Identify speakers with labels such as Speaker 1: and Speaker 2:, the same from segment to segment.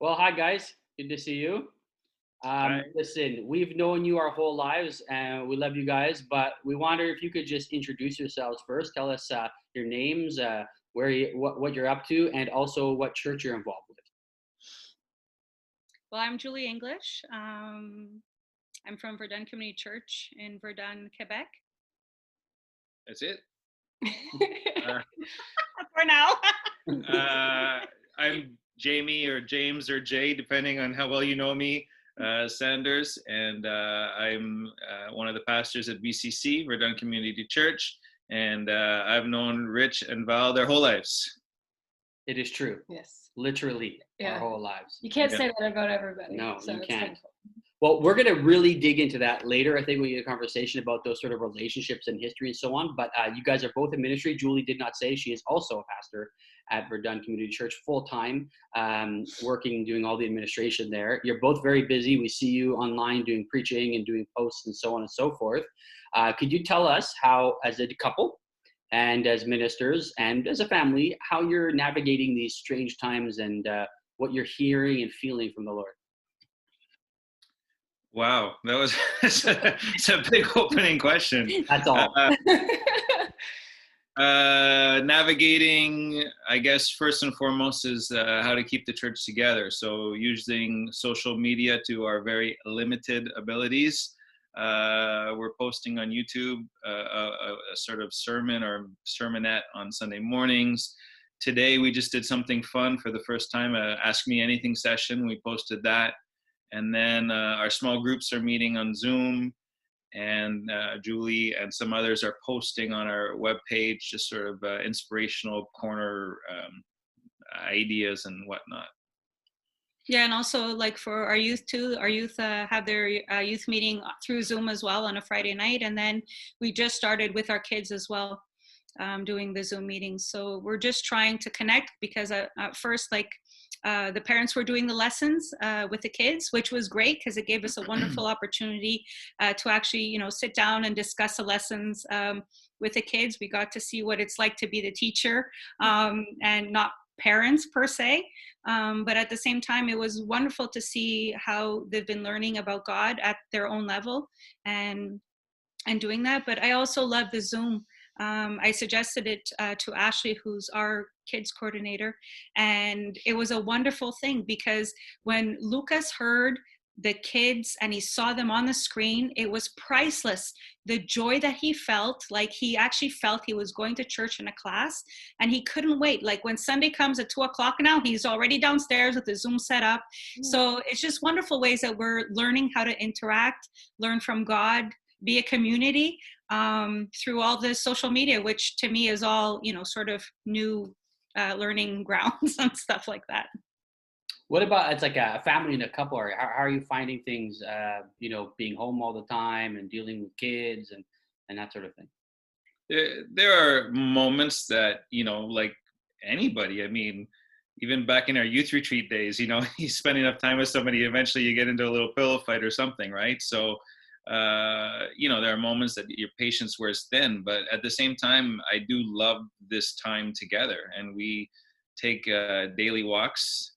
Speaker 1: Well, hi guys. Good to see you.
Speaker 2: Hi.
Speaker 1: Listen, we've known you our whole lives, and we love you guys. But we wonder if you could just introduce yourselves first. Tell us your names, what you're up to, and also what church you're involved with.
Speaker 3: Well, I'm Julie English. I'm from Verdun Community Church in Verdun, Quebec.
Speaker 2: That's it. Uh,
Speaker 3: For now.
Speaker 2: I'm Jamie or James or Jay, depending on how well you know me, Sanders, and I'm one of the pastors at VCC, Verdun Community Church, and I've known Rich and Val their whole lives.
Speaker 1: It is true.
Speaker 4: Yes.
Speaker 1: Literally our
Speaker 4: Yeah.
Speaker 1: whole lives.
Speaker 4: You can't
Speaker 2: Yeah.
Speaker 4: say that about everybody.
Speaker 1: No,
Speaker 4: so
Speaker 1: you
Speaker 4: it's
Speaker 1: can't.
Speaker 4: thankful.
Speaker 1: Well, we're going to really dig into that later. I think we get a conversation about those sort of relationships and history and so on. But you guys are both in ministry. Julie did not say she is also a pastor at Verdun Community Church full time, working, doing all the administration there. You're both very busy. We see you online doing preaching and doing posts and so on and so forth. Could you tell us how, as a couple and as ministers and as a family, how you're navigating these strange times and what you're hearing and feeling from the Lord?
Speaker 2: Wow, that was it's a big opening question.
Speaker 1: That's all.
Speaker 2: Navigating, I guess, first and foremost is how to keep the church together. So using social media to our very limited abilities. We're posting on YouTube a sort of sermon or sermonette on Sunday mornings. Today we just did something fun for the first time, Ask Me Anything session. We posted that. And then our small groups are meeting on Zoom, and Julie and some others are posting on our webpage just sort of inspirational corner ideas and whatnot.
Speaker 3: Yeah, and also like for our youth too, our youth have their youth meeting through Zoom as well on a Friday night. And then we just started with our kids as well, doing the Zoom meetings. So we're just trying to connect because at first, the parents were doing the lessons with the kids, which was great because it gave us a wonderful opportunity to actually, sit down and discuss the lessons with the kids. We got to see what it's like to be the teacher and not parents per se. But at the same time, it was wonderful to see how they've been learning about God at their own level and doing that. But I also love the Zoom. I suggested it to Ashley, who's our kids coordinator, and it was a wonderful thing because when Lucas heard the kids and he saw them on the screen, it was priceless. The joy that he felt, like he actually felt he was going to church in a class and he couldn't wait. Like when Sunday comes at 2:00 now, he's already downstairs with the Zoom set up. So it's just wonderful ways that we're learning how to interact, learn from God, be a community through all this social media, which to me is all, sort of new learning grounds and stuff like that.
Speaker 1: What about it's like a family and a couple? How are you finding things? Being home all the time and dealing with kids and that sort of thing.
Speaker 2: There are moments that, like anybody, I mean, even back in our youth retreat days, you spend enough time with somebody, eventually you get into a little pillow fight or something, right? So, there are moments that your patience wears thin, but at the same time, I do love this time together, and we take daily walks.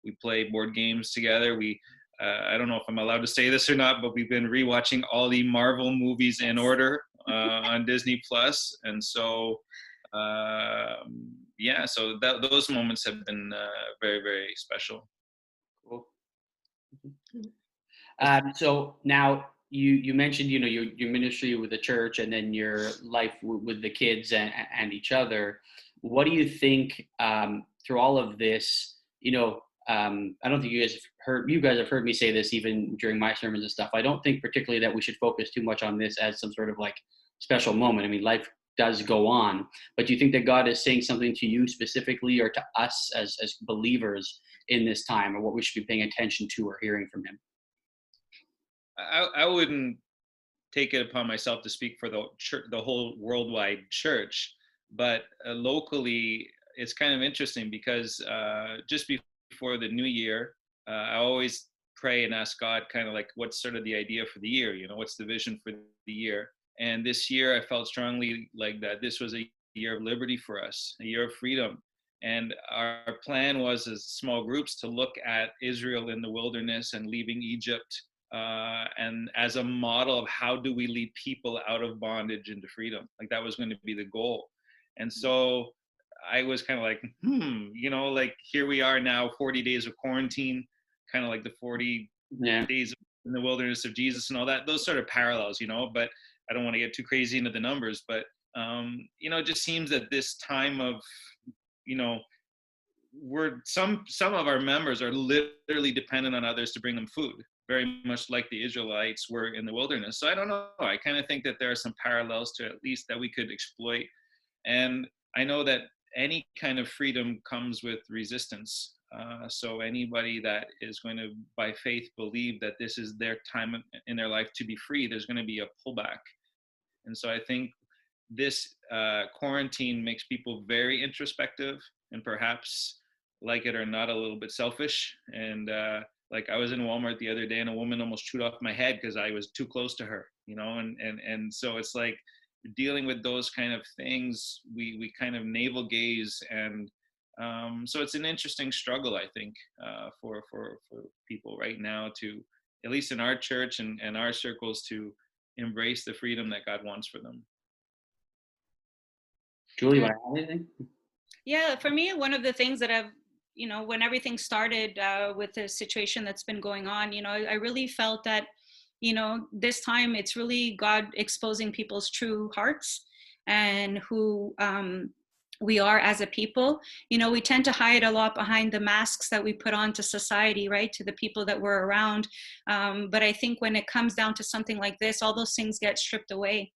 Speaker 2: We play board games together. I don't know if I'm allowed to say this or not, but we've been rewatching all the Marvel movies in order on Disney Plus, and so so those moments have been very, very special.
Speaker 1: Cool. So now you mentioned your ministry with the church and then your life with the kids and each other. What do you think through all of this? I don't think you guys have heard me say this even during my sermons and stuff. I don't think particularly that we should focus too much on this as some sort of like special moment. I mean, life does go on, but do you think that God is saying something to you specifically or to us as believers in this time, or what we should be paying attention to or hearing from him?
Speaker 2: I wouldn't take it upon myself to speak for the church, the whole worldwide church, but locally, it's kind of interesting because just before the new year, I always pray and ask God kind of like, what's sort of the idea for the year? What's the vision for the year? And this year, I felt strongly like that this was a year of liberty for us, a year of freedom. And our plan was, as small groups, to look at Israel in the wilderness and leaving Egypt, and as a model of how do we lead people out of bondage into freedom. Like that was going to be the goal. And so I was kind of like, like here we are now, 40 days of quarantine, kind of like the 40 days in the wilderness of Jesus and all that, those sort of parallels, but I don't want to get too crazy into the numbers, but it just seems that this time of, we're some of our members are literally dependent on others to bring them food, very much like the Israelites were in the wilderness. So I don't know. I kind of think that there are some parallels to, at least, that we could exploit. And I know that any kind of freedom comes with resistance. So anybody that is going to, by faith, believe that this is their time in their life to be free, there's going to be a pullback. And so I think this quarantine makes people very introspective and perhaps, like it or not, a little bit selfish. And like I was in Walmart the other day and a woman almost chewed off my head because I was too close to her, and so it's like dealing with those kind of things, we kind of navel gaze. And so it's an interesting struggle, I think, for people right now to, at least in our church and our circles, to embrace the freedom that God wants for them.
Speaker 1: Julie, want to add anything?
Speaker 3: Yeah, for me, one of the things that I've, when everything started with the situation that's been going on, I really felt that, this time it's really God exposing people's true hearts and who we are as a people. We tend to hide a lot behind the masks that we put on to society, right, to the people that we're around. But I think when it comes down to something like this, all those things get stripped away.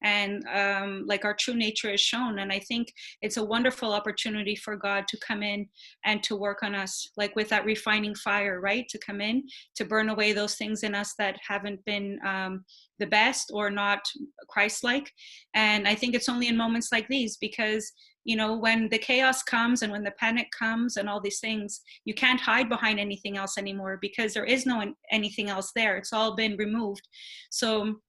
Speaker 3: And like our true nature is shown. And I think it's a wonderful opportunity for God to come in and to work on us, like with that refining fire, right? To come in, to burn away those things in us that haven't been the best or not Christ-like. And I think it's only in moments like these, because when the chaos comes and when the panic comes and all these things, you can't hide behind anything else anymore, because there is no anything else there. It's all been removed. So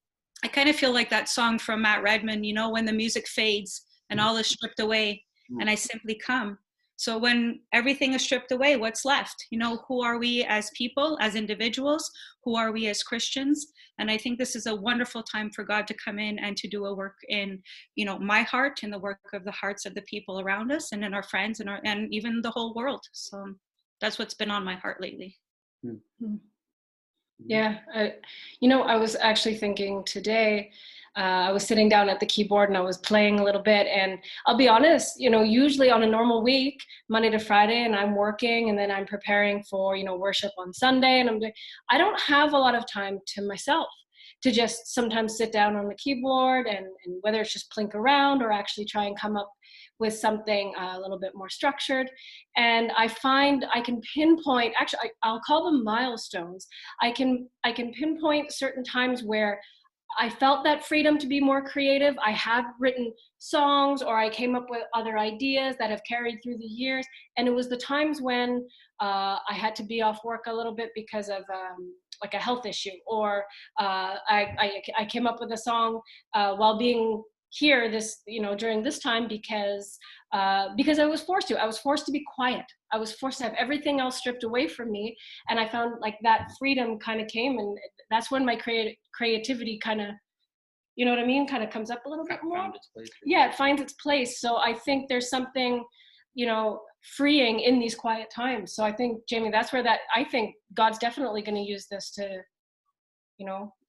Speaker 3: I kind of feel like that song from Matt Redman, when the music fades and all is stripped away and I simply come. So when everything is stripped away, what's left? Who are we as people, as individuals? Who are we as Christians? And I think this is a wonderful time for God to come in and to do a work in, my heart, and the work of the hearts of the people around us and in our friends and even the whole world. So that's what's been on my heart lately.
Speaker 4: Mm-hmm. Yeah, I was actually thinking today, I was sitting down at the keyboard and I was playing a little bit, and I'll be honest, usually on a normal week, Monday to Friday, and I'm working and then I'm preparing for, worship on Sunday, and I don't have a lot of time to myself to just sometimes sit down on the keyboard and whether it's just plink around or actually try and come up with something a little bit more structured. And I find I can pinpoint, actually, I'll call them milestones. I can pinpoint certain times where I felt that freedom to be more creative. I have written songs, or I came up with other ideas that have carried through the years. And it was the times when I had to be off work a little bit because of like a health issue, or I came up with a song while being here during this time because I was forced to be quiet. I was forced to have everything else stripped away from me, and I found like that freedom kind of came, and that's when my creativity kind of, kind of comes up a little bit more. Yeah, it finds its place. So I think there's something, freeing in these quiet times. So I think, Jamie, that's where I think God's definitely going to use this to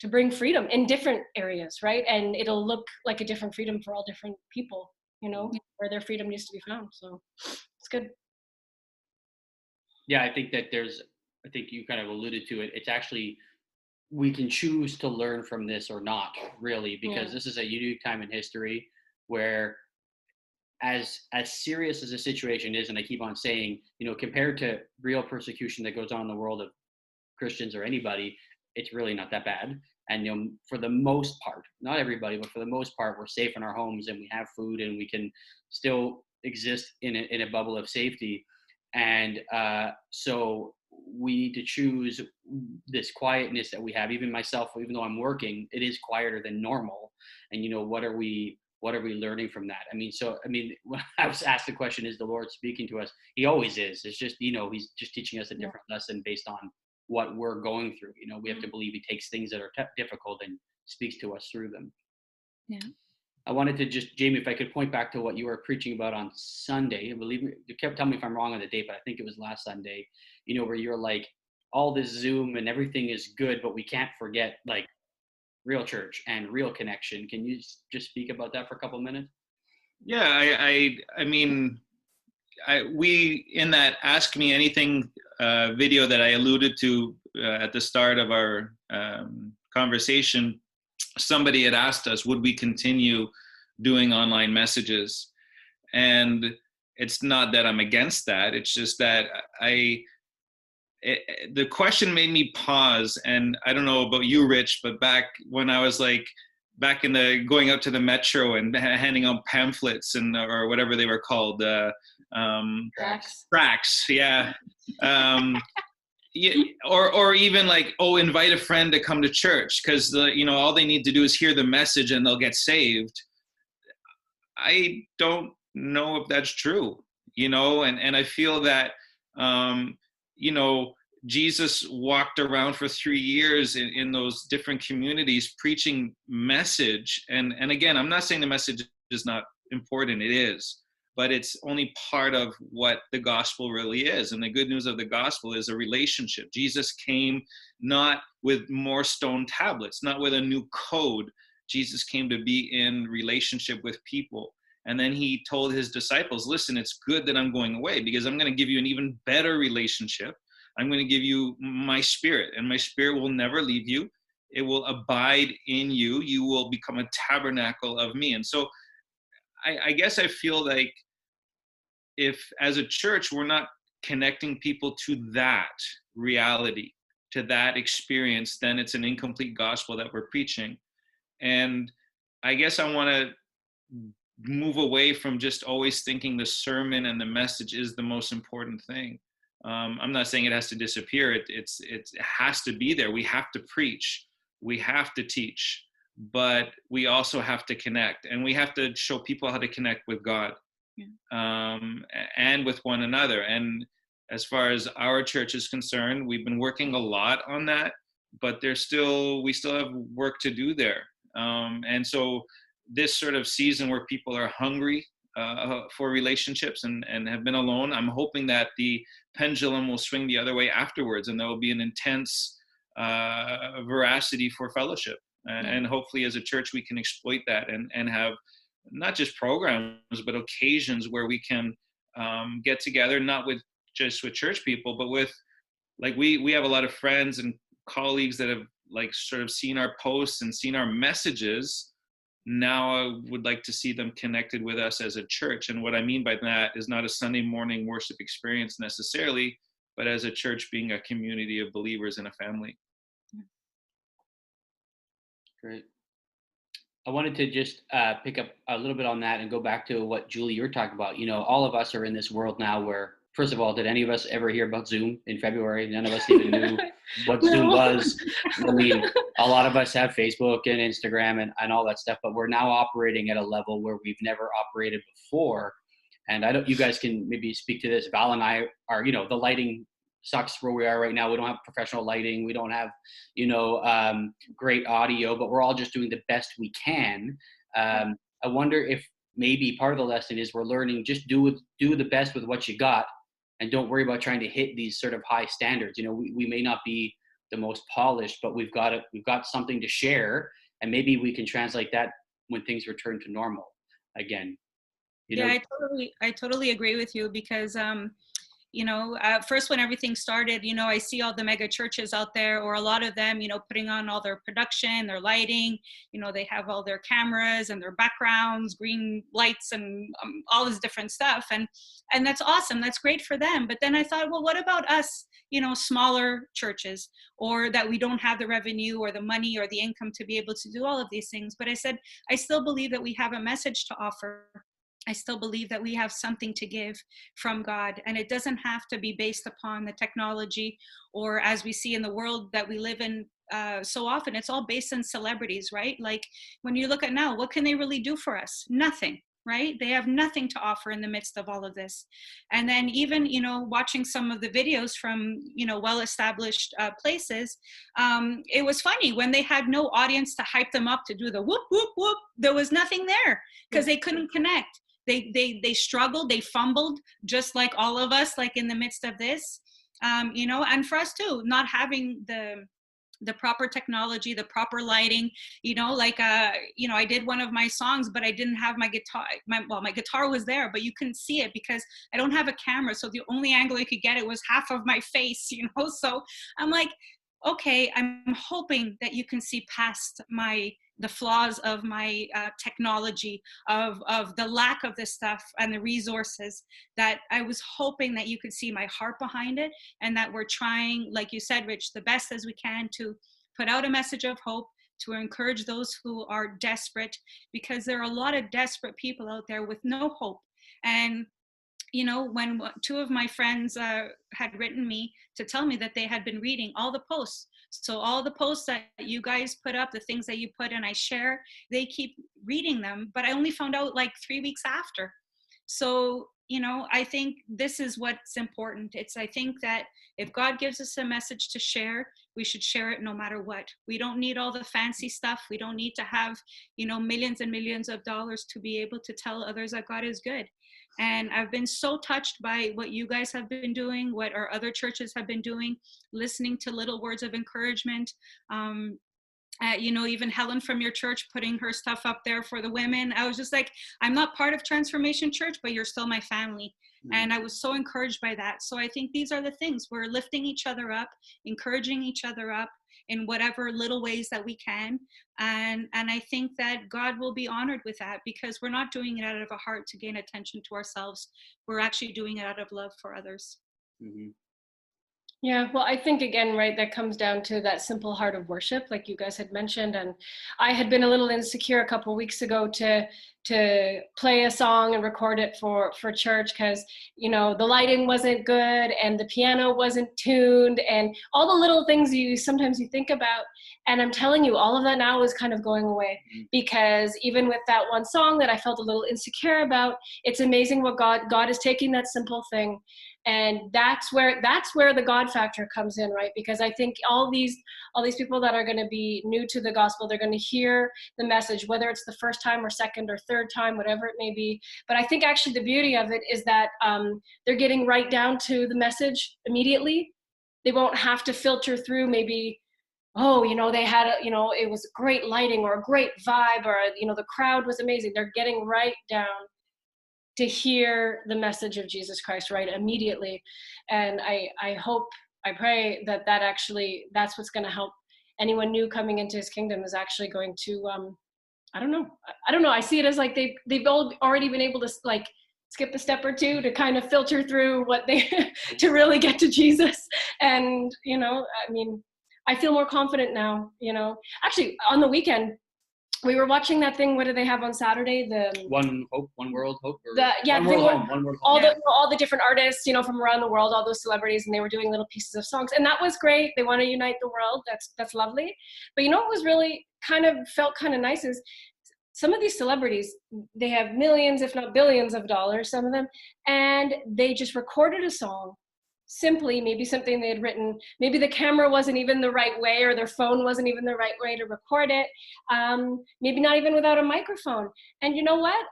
Speaker 4: bring freedom in different areas, right? And it'll look like a different freedom for all different people, where their freedom needs to be found. So it's good.
Speaker 1: Yeah, I think you kind of alluded to it. It's actually, we can choose to learn from this or not, really, because this is a unique time in history where, as serious as the situation is, and I keep on saying, compared to real persecution that goes on in the world of Christians or anybody, it's really not that bad. And for the most part, not everybody, but for the most part, we're safe in our homes and we have food and we can still exist in a bubble of safety. And so we need to choose this quietness that we have. Even myself, even though I'm working, it is quieter than normal. And what are we what are we learning from that? I mean, when I was asked the question, is the Lord speaking to us? He always is. It's just, he's just teaching us a different lesson based on what we're going through. We have to believe he takes things that are difficult and speaks to us through them.
Speaker 3: Yeah.
Speaker 1: I wanted to just, Jamie, if I could point back to what you were preaching about on Sunday. And believe me, you kept telling me if I'm wrong on the date, but I think it was last Sunday, where you're like, all this Zoom and everything is good, but we can't forget like real church and real connection. Can you just speak about that for a couple of minutes?
Speaker 2: Yeah, I mean, we, in that Ask Me Anything video that I alluded to at the start of our conversation, somebody had asked us, would we continue doing online messages? And it's not that I'm against that. It's just that the question made me pause. And I don't know about you, Rich, but back when I was back in going out to the metro and handing out pamphlets or whatever they were called, tracts, yeah. Yeah, or even invite a friend to come to church because all they need to do is hear the message and they'll get saved. I don't know if that's true, and I feel that Jesus walked around for 3 years in those different communities preaching message, and again, I'm not saying the message is not important, it is, but it's only part of what the gospel really is. And the good news of the gospel is a relationship. Jesus came not with more stone tablets, not with a new code. Jesus came to be in relationship with people. And then he told his disciples, listen, it's good that I'm going away because I'm going to give you an even better relationship. I'm going to give you my spirit, and my spirit will never leave you. It will abide in you. You will become a tabernacle of me. And so I guess I feel like if as a church we're not connecting people to that reality, to that experience, then it's an incomplete gospel that we're preaching. And I guess I want to move away from just always thinking the sermon and the message is the most important thing. I'm not saying it has to disappear. It has to be there. We have to preach. We have to teach. But we also have to connect. And we have to show people how to connect with God. And with one another. And as far as our church is concerned, we've been working a lot on that, but we still have work to do there. And so this sort of season where people are hungry for relationships and have been alone, I'm hoping that the pendulum will swing the other way afterwards, and there will be an intense veracity for fellowship. And hopefully as a church we can exploit that and have not just programs, but occasions where we can get together, not just with church people, but with, we have a lot of friends and colleagues that have sort of seen our posts and seen our messages. Now I would like to see them connected with us as a church. And what I mean by that is not a Sunday morning worship experience necessarily, but as a church being a community of believers and a family.
Speaker 1: Great. I wanted to just pick up a little bit on that and go back to what, Julie, you're talking about. All of us are in this world now where, first of all, did any of us ever hear about Zoom in February? None of us even knew what Zoom was. I mean, a lot of us have Facebook and Instagram and all that stuff, but we're now operating at a level where we've never operated before. And you guys can maybe speak to this. Val and I are, the lighting sucks where we are right now. We don't have professional lighting. We don't have, great audio, but we're all just doing the best we can. I wonder if maybe part of the lesson is we're learning just do the best with what you got, and don't worry about trying to hit these sort of high standards. We may not be the most polished, but we've got something to share, and maybe we can translate that when things return to normal again.
Speaker 3: Yeah, I totally agree with you because first when everything started, I see all the mega churches out there, or a lot of them, putting on all their production, their lighting, they have all their cameras and their backgrounds, green lights and all this different stuff. And that's awesome. That's great for them. But then I thought, well, what about us, smaller churches, or that we don't have the revenue or the money or the income to be able to do all of these things? But I said, I still believe that we have a message to offer. I still believe that we have something to give from God, and it doesn't have to be based upon the technology, or as we see in the world that we live in so often it's all based on celebrities, right? Like when you look at now, what can they really do for us? Nothing, right? They have nothing to offer in the midst of all of this. And then even, watching some of the videos from, well-established places, it was funny when they had no audience to hype them up to do the whoop, whoop, whoop. There was nothing there because they couldn't connect. They struggled, they fumbled, just like all of us, like in the midst of this, and for us too, not having the proper technology, the proper lighting, I did one of my songs, but I didn't have my guitar. My guitar was there, but you couldn't see it because I don't have a camera. So the only angle you could get it was half of my face, So I'm like, okay, I'm hoping that you can see past the flaws of my technology, of the lack of this stuff and the resources, that I was hoping that you could see my heart behind it, and that we're trying, like you said, Rich, the best as we can to put out a message of hope, to encourage those who are desperate, because there are a lot of desperate people out there with no hope. And when two of my friends had written me to tell me that they had been reading all the posts. So all the posts that you guys put up, the things that you put and I share, they keep reading them, but I only found out like 3 weeks after. So, I think this is what's important. I think that if God gives us a message to share, we should share it no matter what. We don't need all the fancy stuff. We don't need to have, millions and millions of dollars to be able to tell others that God is good. And I've been so touched by what you guys have been doing, what our other churches have been doing, listening to little words of encouragement. Even Helen from your church putting her stuff up there for the women. I was just like, I'm not part of Transformation Church, but you're still my family. Mm-hmm. And I was so encouraged by that. So I think these are the things. We're lifting each other up, encouraging each other up in whatever little ways that we can. And I think that God will be honored with that, because we're not doing it out of a heart to gain attention to ourselves. We're actually doing it out of love for others.
Speaker 1: Mm-hmm.
Speaker 4: Yeah, well, I think again, right, that comes down to that simple heart of worship, like you guys had mentioned. And I had been a little insecure a couple of weeks ago to play a song and record it for church, because the lighting wasn't good and the piano wasn't tuned and all the little things sometimes you think about. And I'm telling you, all of that now is kind of going away, because even with that one song that I felt a little insecure about, it's amazing what God is taking that simple thing. And that's where the God factor comes in, right? Because I think all these people that are going to be new to the gospel, they're going to hear the message, whether it's the first time or second or third time, whatever it may be. But I think actually the beauty of it is that they're getting right down to the message immediately. They won't have to filter through maybe, they had it was great lighting or a great vibe, or the crowd was amazing. They're getting right down to hear the message of Jesus Christ right immediately. And I pray that that's what's going to help anyone new coming into his kingdom, is actually going to I don't know. I see it as like they've already been able to like skip a step or two to kind of filter through what they to really get to Jesus. And I feel more confident now. Actually on the weekend we were watching that thing. What do they have on Saturday? The
Speaker 1: One Hope, One World Hope.
Speaker 4: One World Home. All the different artists, from around the world, all those celebrities, and they were doing little pieces of songs, and that was great. They want to unite the world. That's lovely. But what was really felt kind of nice is some of these celebrities, they have millions, if not billions of dollars, some of them, and they just recorded a song. Simply, maybe something they had written, maybe the camera wasn't even the right way, or their phone wasn't even the right way to record it, maybe not even without a microphone. And you know what?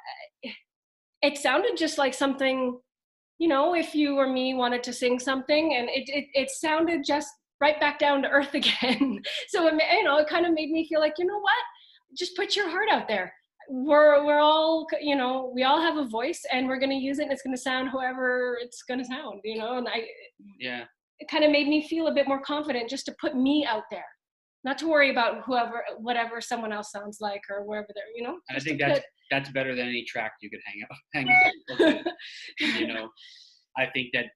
Speaker 4: It sounded just like something, if you or me wanted to sing something, and it sounded just right back down to earth again. So it kind of made me feel like, what? Just put your heart out there. We're all, we all have a voice, and we're going to use it, and it's going to sound however it's going to sound, and it kind of made me feel a bit more confident just to put me out there, not to worry about whatever someone else sounds like or wherever they're,
Speaker 1: And I think that's better than any track you could hang up. I think that,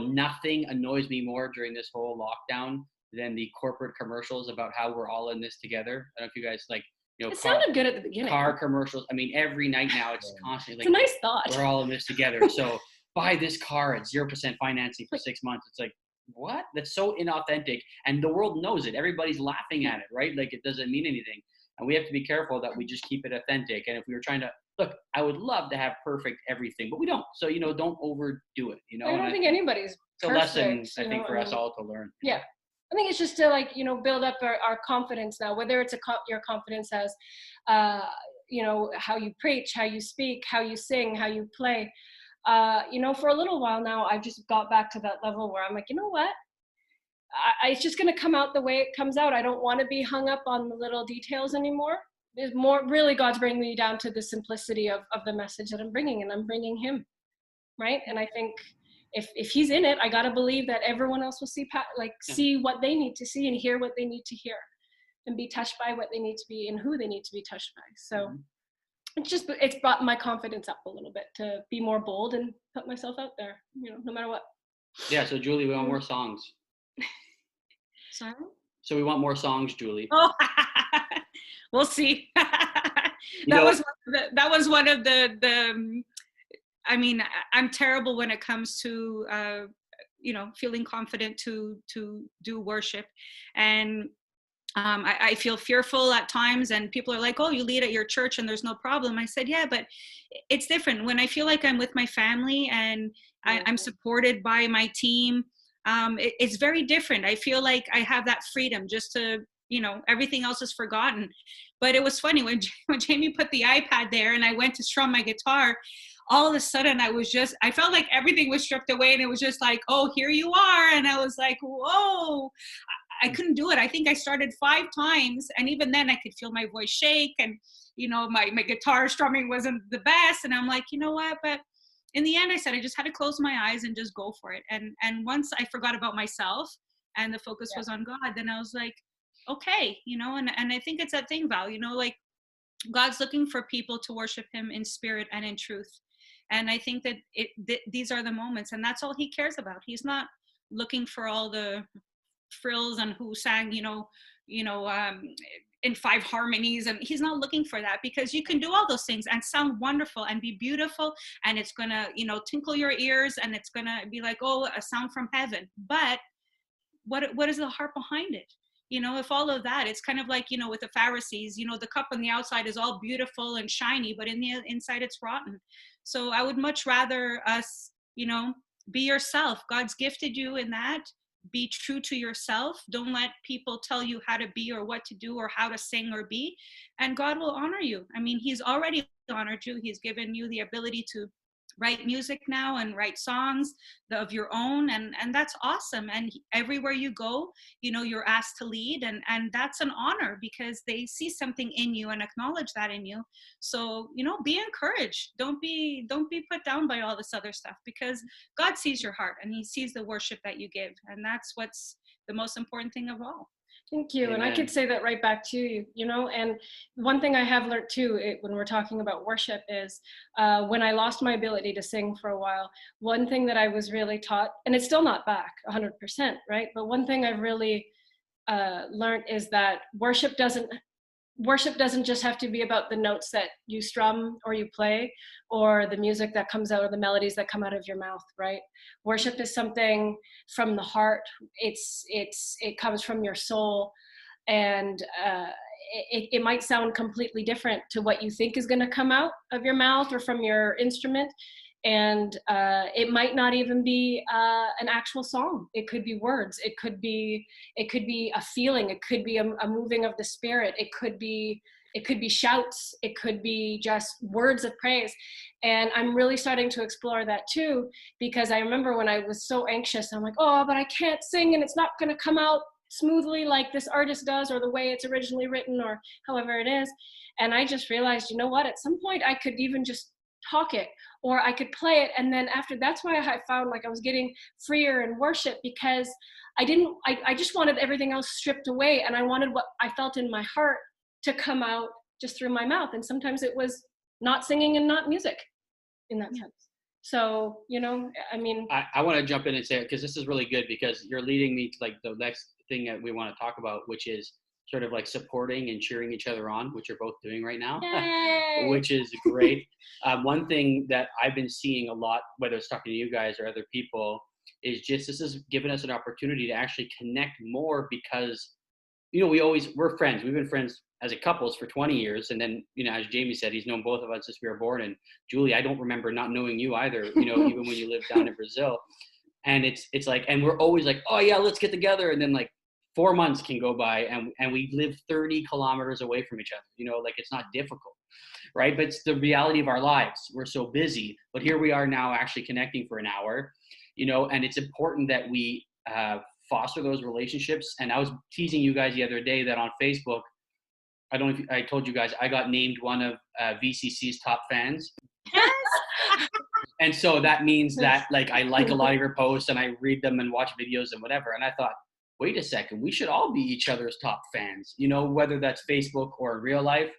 Speaker 1: nothing annoys me more during this whole lockdown than the corporate commercials about how we're all in this together. I don't know if you guys it
Speaker 4: sounded good at the beginning.
Speaker 1: Car commercials. I mean, every night now it's constantly
Speaker 4: it's a nice thought.
Speaker 1: We're all in this together. So buy this car at 0% financing for 6 months. It's like, what? That's so inauthentic. And the world knows it. Everybody's laughing at it, right? Like it doesn't mean anything. And we have to be careful that we just keep it authentic. And if we were trying to, look, I would love to have perfect everything, but we don't. So, don't overdo it,
Speaker 4: I don't think anybody's
Speaker 1: it's a lesson, I think, for us all to learn.
Speaker 4: Yeah. I think it's just to build up our confidence now, whether it's your confidence as, how you preach, how you speak, how you sing, how you play. For a little while now, I've just got back to that level where I'm like, you know what? It's just going to come out the way it comes out. I don't want to be hung up on the little details anymore. There's more, really, God's bringing me down to the simplicity of the message that I'm bringing, and I'm bringing him, right? And I think if he's in it, I got to believe that everyone else will see what they need to see and hear what they need to hear and be touched by what they need to be and who they need to be touched by. So it's brought my confidence up a little bit to be more bold and put myself out there, no matter what.
Speaker 1: Yeah. So Julie, we want more songs.
Speaker 3: Sorry?
Speaker 1: So we want more songs, Julie.
Speaker 3: Oh, we'll see. That was one of the I mean, I'm terrible when it comes to feeling confident to do worship, and I feel fearful at times, and people are like, oh, you lead at your church and there's no problem. I said, yeah, but it's different when I feel like I'm with my family and I'm supported by my team. It's very different. I feel like I have that freedom just to, everything else is forgotten. But it was funny when Jamie put the iPad there and I went to strum my guitar, all of a sudden I felt like everything was stripped away, and it was just like, oh, here you are. And I was like, whoa, I couldn't do it. I think I started 5 times, and even then I could feel my voice shake, and, my guitar strumming wasn't the best. And I'm like, you know what? But in the end, I said, I just had to close my eyes and just go for it. And once I forgot about myself and the focus was on God, then I was like, okay, and I think it's that thing, Val, like God's looking for people to worship him in spirit and in truth. And I think that these are the moments, and that's all he cares about. He's not looking for all the frills and who sang, in 5 harmonies, and he's not looking for that, because you can do all those things and sound wonderful and be beautiful, and it's gonna, tinkle your ears, and it's gonna be like, oh, a sound from heaven. But what is the heart behind it? If all of that, it's kind of like, with the Pharisees, the cup on the outside is all beautiful and shiny, but in the inside it's rotten. So I would much rather us, be yourself. God's gifted you in that. Be true to yourself. Don't let people tell you how to be or what to do or how to sing or be. And God will honor you. I mean, he's already honored you. He's given you the ability to write music now and write songs of your own, and that's awesome. And everywhere you go, you're asked to lead, and that's an honor, because they see something in you and acknowledge that in you. So be encouraged. Don't be put down by all this other stuff, because God sees your heart and he sees the worship that you give, and that's what's the most important thing of all.
Speaker 4: Thank you. Amen. And I could say that right back to you, and one thing I have learned too, when we're talking about worship, is when I lost my ability to sing for a while, one thing that I was really taught, and it's still not back 100%, right? But one thing I've really learned is that worship doesn't just have to be about the notes that you strum or you play, or the music that comes out, or the melodies that come out of your mouth, right? Worship is something from the heart. It comes from your soul, and it might sound completely different to what you think is going to come out of your mouth or from your instrument. And it might not even be an actual song. It could be words. It could be a feeling. It could be a moving of the spirit. It could be shouts. It could be just words of praise. And I'm really starting to explore that too, because I remember when I was so anxious, I'm like, oh, but I can't sing, and it's not going to come out smoothly like this artist does, or the way it's originally written, or however it is. And I just realized, what, at some point I could even just talk it, or I could play it. And then after, that's why I found like I was getting freer in worship, because I just wanted everything else stripped away, and I wanted what I felt in my heart to come out just through my mouth. And sometimes it was not singing and not music in that sense. So, I mean,
Speaker 1: I want to jump in and say, because this is really good, because you're leading me to like the next thing that we want to talk about, which is sort of like supporting and cheering each other on, which you're both doing right now, which is great. One thing that I've been seeing a lot, whether it's talking to you guys or other people, is just, this has given us an opportunity to actually connect more, because, we're friends. We've been friends as a couples for 20 years. And then, as Jamie said, he's known both of us since we were born. And Julie, I don't remember not knowing you either, even when you lived down in Brazil. And it's like, and we're always like, oh yeah, let's get together. And then like 4 months can go by and we live 30 kilometers away from each other, like it's not difficult. Right. But it's the reality of our lives. We're so busy, but here we are now actually connecting for an hour, and it's important that we foster those relationships. And I was teasing you guys the other day that on Facebook, I don't know if I told you guys, I got named one of VCC's top fans. And so that means that like I like a lot of your posts and I read them and watch videos and whatever. And I thought, wait a second, we should all be each other's top fans, whether that's Facebook or real life.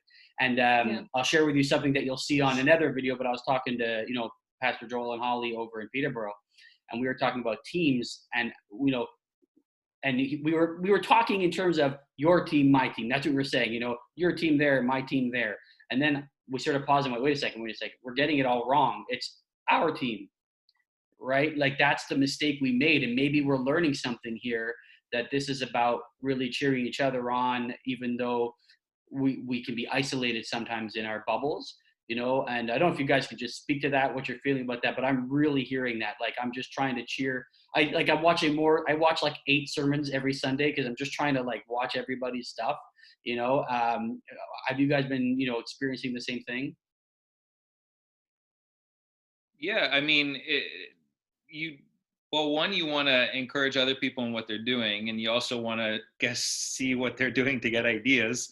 Speaker 1: And I'll share with you something that you'll see on another video, but I was talking to, Pastor Joel and Holly over in Peterborough, and we were talking about teams, and, and we were talking in terms of your team, my team. That's what we were saying, your team there, my team there. And then we sort of paused and went, wait a second, we're getting it all wrong. It's our team, right? Like that's the mistake we made. And maybe we're learning something here, that this is about really cheering each other on, even though we can be isolated sometimes in our bubbles, and I don't know if you guys could just speak to that, what you're feeling about that, but I'm really hearing that. Like, I'm just trying to cheer. I watch like 8 sermons every Sunday, because I'm just trying to like watch everybody's stuff, have you guys been, experiencing the same thing?
Speaker 2: Yeah, I mean, you want to encourage other people in what they're doing, and you also want to see what they're doing to get ideas.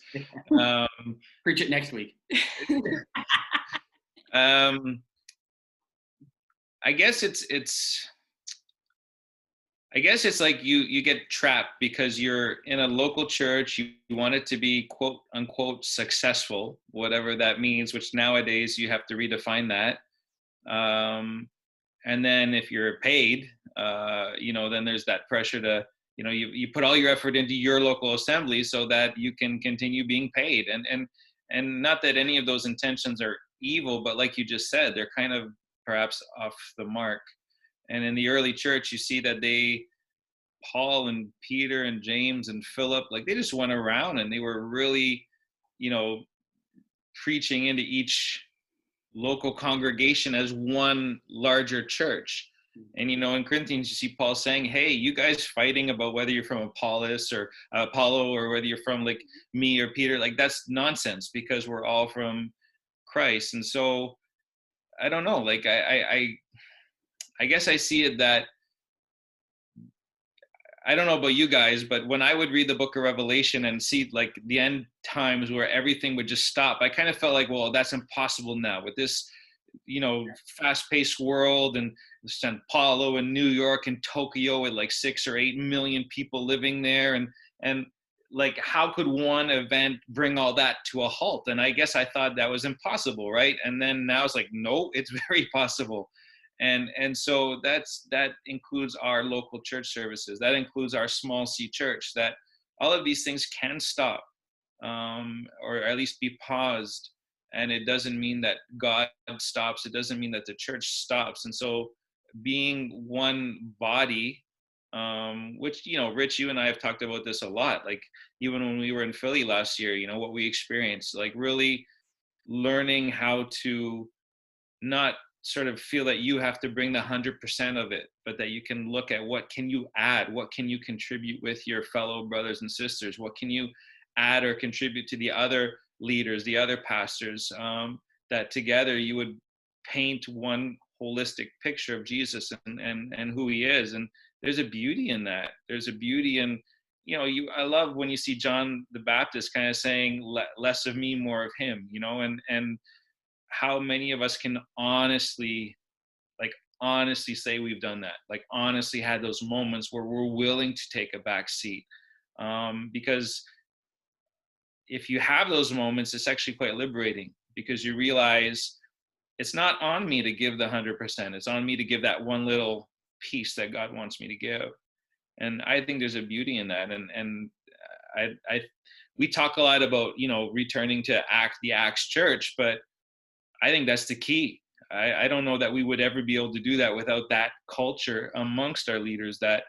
Speaker 1: Preach it next week.
Speaker 2: I guess it's like you get trapped because you're in a local church. You want it to be quote unquote successful, whatever that means, which nowadays you have to redefine that. And then if you're paid, then there's that pressure to, you put all your effort into your local assembly so that you can continue being paid. And not that any of those intentions are evil, but like you just said, they're kind of perhaps off the mark. And in the early church, you see that Paul and Peter and James and Philip, like they just went around and they were really, preaching into each local congregation as one larger church. And, in Corinthians, you see Paul saying, hey, you guys fighting about whether you're from Apollo or whether you're from like me or Peter, like that's nonsense, because we're all from Christ. And so I don't know, like I guess I see it that, I don't know about you guys, but when I would read the book of Revelation and see like the end times where everything would just stop, I kind of felt like, well, that's impossible now with this, fast-paced world, and Sao Paulo and New York and Tokyo with like 6 or 8 million people living there. And like, how could one event bring all that to a halt? And I guess I thought that was impossible, right? And then now it's like, no, it's very possible. And so that includes our local church services. That includes our small C church, that all of these things can stop, or at least be paused. And it doesn't mean that God stops. It doesn't mean that the church stops. And so being one body, which, Rich, you and I have talked about this a lot, like even when we were in Philly last year, what we experienced, like really learning how to not sort of feel that you have to bring the 100% of it, but that you can look at what can you add, what can you contribute with your fellow brothers and sisters, what can you add or contribute to the other leaders, the other pastors, that together you would paint one holistic picture of Jesus and who he is. And there's a beauty in that. There's a beauty in, I love when you see John the Baptist kind of saying, less of me, more of him, and how many of us can honestly say we've done that, like honestly had those moments where we're willing to take a back seat, because if you have those moments, it's actually quite liberating, because you realize it's not on me to give the 100%. It's on me to give that one little piece that God wants me to give. And I think there's a beauty in that. And we talk a lot about, returning to the Acts church, but I think that's the key. I don't know that we would ever be able to do that without that culture amongst our leaders, that,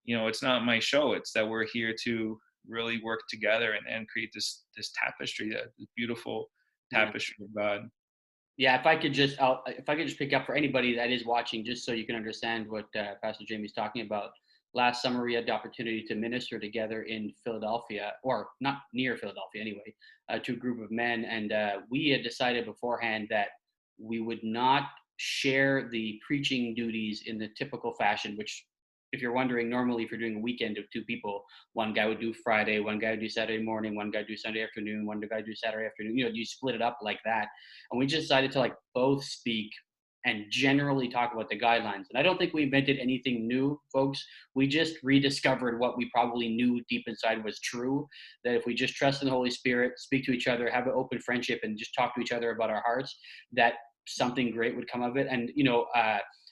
Speaker 2: it's not my show. It's that we're here to really work together and create this tapestry, this beautiful tapestry of God.
Speaker 1: Yeah, if I could just pick up for anybody that is watching, just so you can understand what Pastor Jamie's talking about. Last summer, we had the opportunity to minister together in Philadelphia, or not near Philadelphia anyway, to a group of men. And we had decided beforehand that we would not share the preaching duties in the typical fashion, which, if you're wondering, normally if you're doing a weekend of 2 people, one guy would do Friday, one guy would do Saturday morning, one guy would do Sunday afternoon, one guy would do Saturday afternoon. You split it up like that. And we just decided to like both speak and generally talk about the guidelines. And I don't think we invented anything new, folks. We just rediscovered what we probably knew deep inside was true, that if we just trust in the Holy Spirit, speak to each other, have an open friendship, and just talk to each other about our hearts, that something great would come of it. And,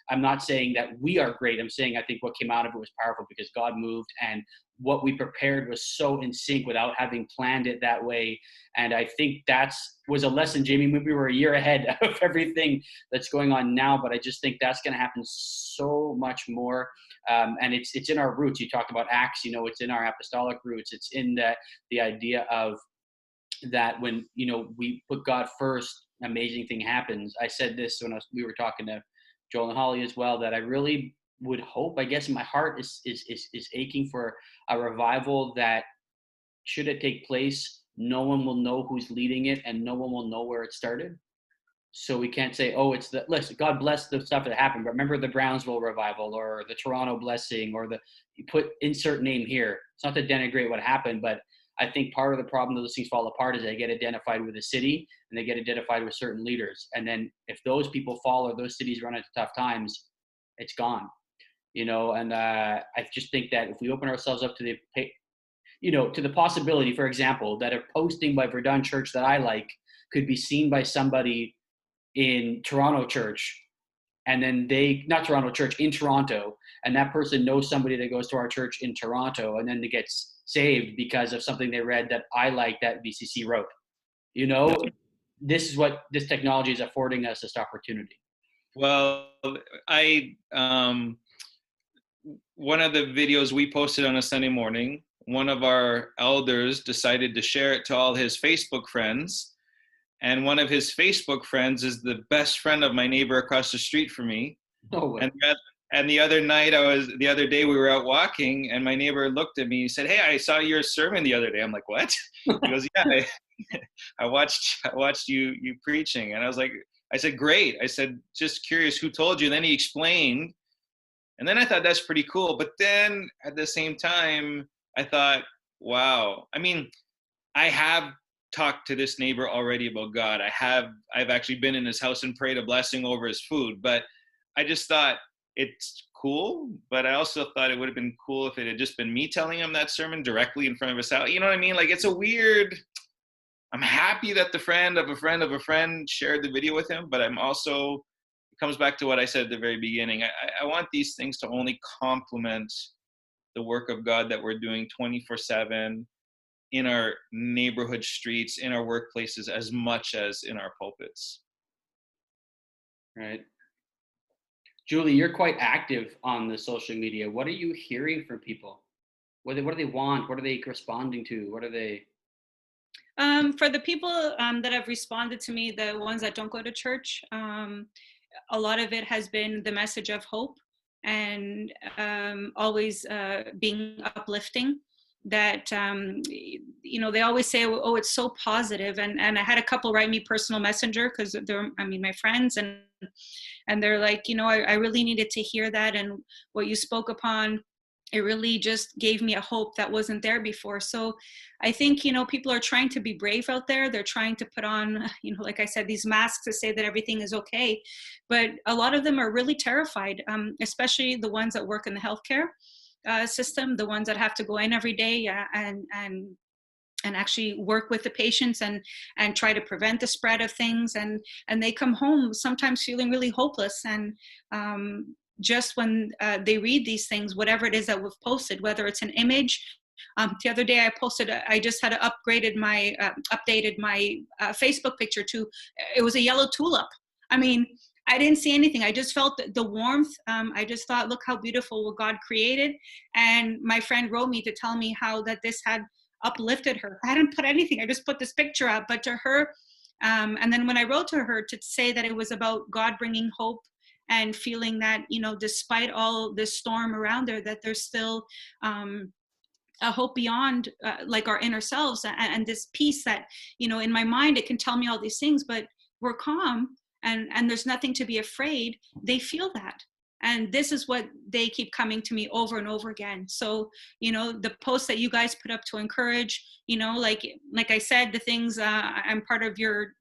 Speaker 1: I'm not saying that we are great. I'm saying I think what came out of it was powerful because God moved, and what we prepared was so in sync without having planned it that way. And I think was a lesson, Jamie. Maybe we were a year ahead of everything that's going on now, but I just think that's going to happen so much more. And it's in our roots. You talked about Acts, it's in our apostolic roots. It's in the idea of that when, we put God first, an amazing thing happens. I said this when we were talking to Joel and Holly as well, that I really would hope, I guess my heart is aching for a revival that, should it take place, no one will know who's leading it and no one will know where it started. So we can't say, oh, listen, God bless the stuff that happened, but remember the Brownsville revival or the Toronto blessing or you put insert name here. It's not to denigrate what happened, but I think part of the problem that those things fall apart is they get identified with a city and they get identified with certain leaders. And then if those people fall or those cities run into tough times, it's gone, and I just think that if we open ourselves up to the possibility, for example, that a posting by Verdun Church that I like could be seen by somebody in Toronto Church, and then not Toronto Church, in Toronto, and that person knows somebody that goes to our church in Toronto, and then they get saved because of something they read that I like that VCC wrote. This is what this technology is affording us, this opportunity.
Speaker 2: Well, one of the videos we posted on a Sunday morning, one of our elders decided to share it to all his Facebook friends. And one of his Facebook friends is the best friend of my neighbor across the street from me.
Speaker 1: Oh,
Speaker 2: and the other day we were out walking and my neighbor looked at me and said, "Hey, I saw your sermon the other day." I'm like, "What?" He goes, "Yeah, I watched you preaching." And I said, "Great." I said, "Just curious, who told you?" Then he explained. And then I thought, that's pretty cool. But then at the same time, I thought, wow. I mean, I have talked to this neighbor already about God. I've actually been in his house and prayed a blessing over his food. But I just thought it's cool. But I also thought it would have been cool if it had just been me telling him that sermon directly in front of his house. You know what I mean? Like, it's a weird, I'm happy that the friend of a friend of a friend shared the video with him, but I'm also, it comes back to what I said at the very beginning. I want these things to only complement the work of God that we're doing 24/7 in our neighborhood streets, in our workplaces, as much as in our pulpits.
Speaker 1: Right. Julie, you're quite active on the social media. What are you hearing from people? What do they want? What are they responding to? What are they?
Speaker 3: For the people that have responded to me, the ones that don't go to church, a lot of it has been the message of hope and always being uplifting. That they always say, "Oh, it's so positive," and I had a couple write me personal messenger because they're, my friends, and they're like, I really needed to hear that, and what you spoke upon, it really just gave me a hope that wasn't there before. So I think, people are trying to be brave out there. They're trying to put on, like I said, these masks to say that everything is okay. But a lot of them are really terrified, especially the ones that work in the healthcare system, the ones that have to go in every day and actually work with the patients and try to prevent the spread of things. And they come home sometimes feeling really hopeless. And just when they read these things, whatever it is that we've posted, whether it's an image. The other day I just had updated my Facebook picture to, it was a yellow tulip. I mean, I didn't see anything. I just felt the warmth. I just thought, look how beautiful what God created. And my friend wrote me to tell me how that this had uplifted her. I hadn't put anything. I just put this picture up. But to her, and then when I wrote to her to say that it was about God bringing hope and feeling that, you know, despite all this storm around there, that there's still a hope beyond like our inner selves, and this peace that, you know, in my mind, it can tell me all these things, but we're calm and there's nothing to be afraid. They feel that. And this is what they keep coming to me over and over again. So, you know, the posts that you guys put up to encourage, you know, like I said, the things, I'm part of your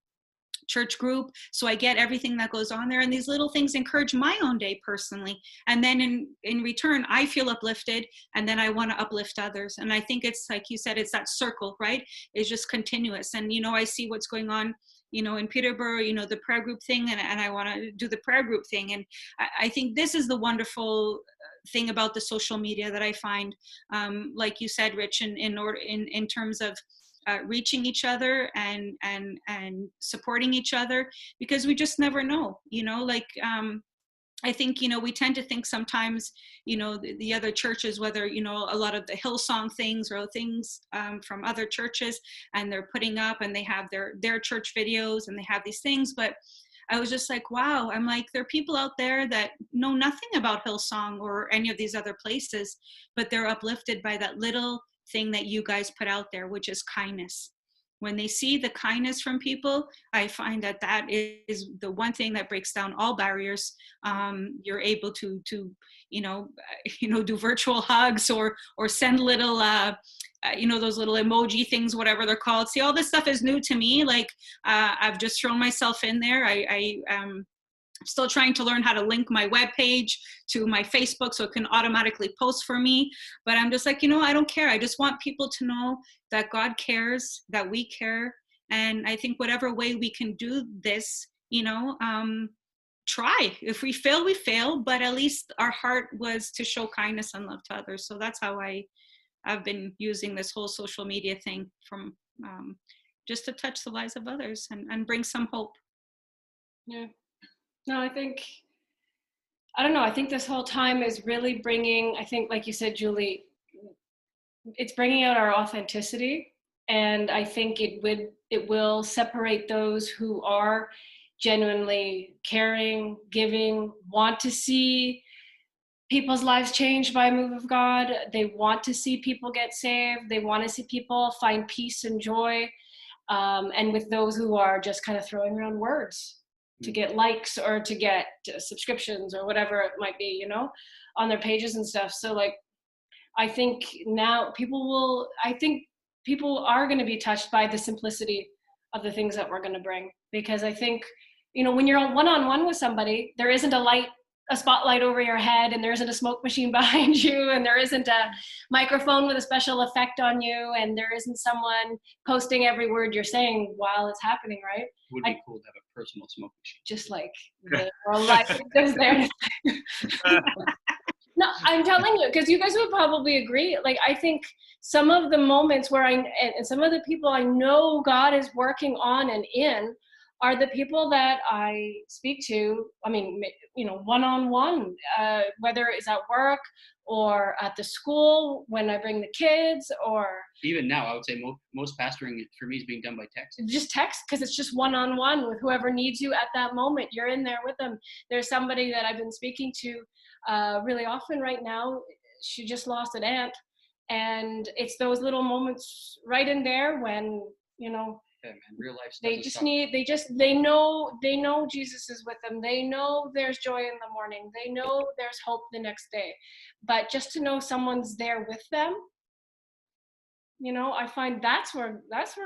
Speaker 3: church group, so I get everything that goes on there, and these little things encourage my own day personally, and then in return I feel uplifted, and then I want to uplift others. And I think it's like you said, it's that circle, right? It's just continuous. And you know, I see what's going on, you know, in Peterborough, you know, the prayer group thing, and I want to do the prayer group thing. And I think this is the wonderful thing about the social media that I find, like you said, Rich, in terms of reaching each other and supporting each other, because we just never know, you know, like I think, you know, we tend to think sometimes, you know, the other churches, whether, you know, a lot of the Hillsong things or things from other churches, and they're putting up and they have their church videos and they have these things. But I was just like, wow, I'm like, there are people out there that know nothing about Hillsong or any of these other places, but they're uplifted by that little thing that you guys put out there, which is kindness. When they see the kindness from people, I find that that is the one thing that breaks down all barriers. You're able to you know, do virtual hugs or send little you know, those little emoji things, whatever they're called. See, all this stuff is new to me. Like I've just thrown myself in there. I'm still trying to learn how to link my webpage to my Facebook so it can automatically post for me. But I'm just like, you know, I don't care. I just want people to know that God cares, that we care. And I think whatever way we can do this, you know, try. If we fail, we fail. But at least our heart was to show kindness and love to others. So that's how I've been using this whole social media thing, from just to touch the lives of others and bring some hope.
Speaker 4: Yeah. No, I don't know. I think this whole time is really bringing, I think, like you said, Julie, it's bringing out our authenticity. And I think it will separate those who are genuinely caring, giving, want to see people's lives changed by a move of God. They want to see people get saved. They want to see people find peace and joy. And with those who are just kind of throwing around words to get likes or to get subscriptions or whatever it might be, you know, on their pages and stuff. So like, I think now people are going to be touched by the simplicity of the things that we're going to bring. Because I think, you know, when you're one-on-one with somebody, there isn't a spotlight over your head, and there isn't a smoke machine behind you, and there isn't a microphone with a special effect on you, and there isn't someone posting every word you're saying while it's happening, right?
Speaker 1: It would be cool to have a personal smoke machine.
Speaker 4: Just like the world life is there. No, I'm telling you, because you guys would probably agree. Like, I think some of the moments where and some of the people I know God is working on and in are the people that I speak to. I mean, you know, one-on-one, whether it's at work or at the school when I bring the kids, or
Speaker 1: even now, I would say most pastoring for me is being done by text.
Speaker 4: Just text, because it's just one-on-one with whoever needs you at that moment. You're in there with them. There's somebody that I've been speaking to really often right now. She just lost an aunt, and it's those little moments right in there when, you know,
Speaker 1: yeah, man, real life
Speaker 4: they know Jesus is with them. They know there's joy in the morning. They know there's hope the next day. But just to know someone's there with them, you know, I find that's where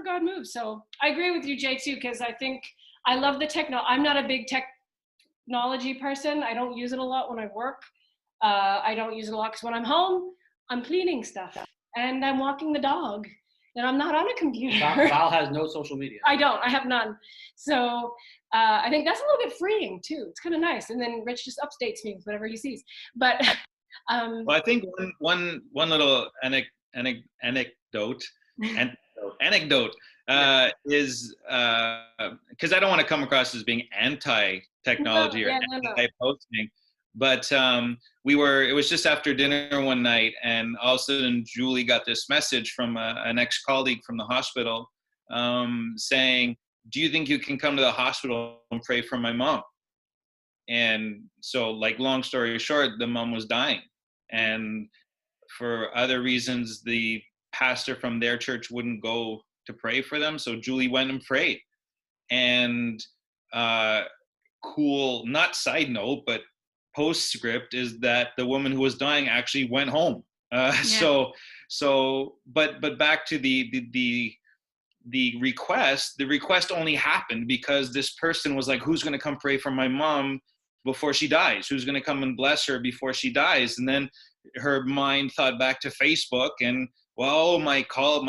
Speaker 4: God moves. So I agree with you, Jay, too, because I think I love the I'm not a big technology person. I don't use it a lot when I work. I don't use it a lot because when I'm home, I'm cleaning stuff and I'm walking the dog. And I'm not on a computer.
Speaker 1: Val has no social media.
Speaker 4: I have none. So I think that's a little bit freeing too. It's kind of nice. And then Rich just updates me with whatever he sees. But
Speaker 2: well, I think one little anecdote is because I don't want to come across as being anti technology or
Speaker 4: No.
Speaker 2: anti-posting. But it was just after dinner one night, and all of a sudden Julie got this message from an ex-colleague from the hospital saying, do you think you can come to the hospital and pray for my mom? And so, like, long story short, the mom was dying. And for other reasons, the pastor from their church wouldn't go to pray for them. So Julie went and prayed. And cool, not side note, but postscript is that the woman who was dying actually went home. But back to the request only happened because this person was like, who's going to come pray for my mom before she dies? Who's going to come and bless her before she dies? And then her mind thought back to Facebook, and well, my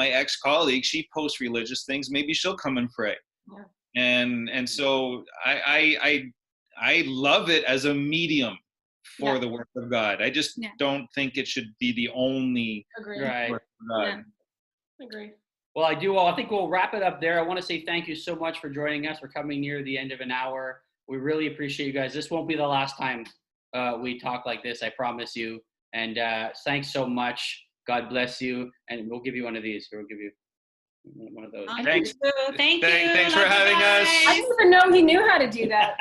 Speaker 2: ex-colleague, she posts religious things, maybe she'll come and pray. Yeah. And so I love it as a medium for the work of God. I just don't think it should be the only work of God.
Speaker 4: Yeah. Agree.
Speaker 1: Well, I think we'll wrap it up there. I want to say thank you so much for joining us. We're coming near the end of an hour. We really appreciate you guys. This won't be the last time we talk like this, I promise you. And thanks so much. God bless you. And we'll give you one of these. We'll give you one of those.
Speaker 2: Thanks.
Speaker 3: Thank you.
Speaker 2: Thanks for
Speaker 3: Love
Speaker 2: having us.
Speaker 4: I didn't even know he knew how to do that.